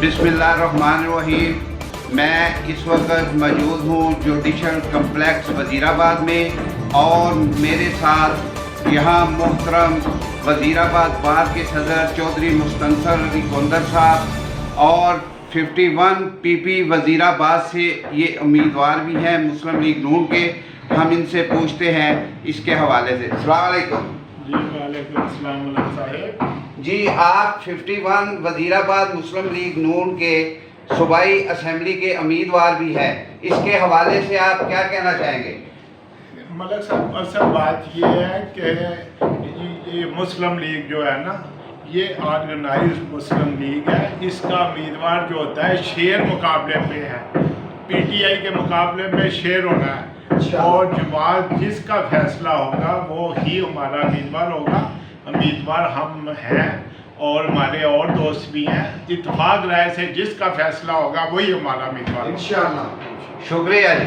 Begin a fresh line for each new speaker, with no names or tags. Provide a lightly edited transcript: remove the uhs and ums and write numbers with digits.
बिस्मिल्लाहिर्रहमानिर्रहीम। मैं इस वक्त मौजूद हूँ जुडिशल कम्प्लेक्स वज़ीराबाद में और मेरे साथ यहाँ मोहतरम वज़ीराबाद बार के सदर चौधरी मुस्तनसर अली गोंदर साहब और 51 पीपी वज़ीराबाद से ये उम्मीदवार भी हैं मुस्लिम लीग नून के। हम इनसे पूछते हैं इसके हवाले से। अस्सलाम वालेकुम।
जी वालेकुम अस्सलाम साहब।
जी, आप 51 वज़ीराबाद मुस्लिम लीग नून के सूबाई असम्बली के उम्मीदवार भी हैं, इसके हवाले से आप क्या कहना चाहेंगे?
मलक साहब, असल बात ये है कि ये मुस्लिम लीग जो है ना, ये ऑर्गेनाइज मुस्लिम लीग है। इसका उम्मीदवार जो होता है शेर मुकाबले पे है, पीटीआई के मुकाबले में शेर होना है। और जमात जिसका फैसला होगा वो ही हमारा उम्मीदवार होगा। उम्मीदवार हम हैं और हमारे और दोस्त भी हैं। इत्तेफाक राय से जिसका फैसला होगा वही हमारा उम्मीदवार होगा।
इंशाअल्लाह। शुक्रिया जी।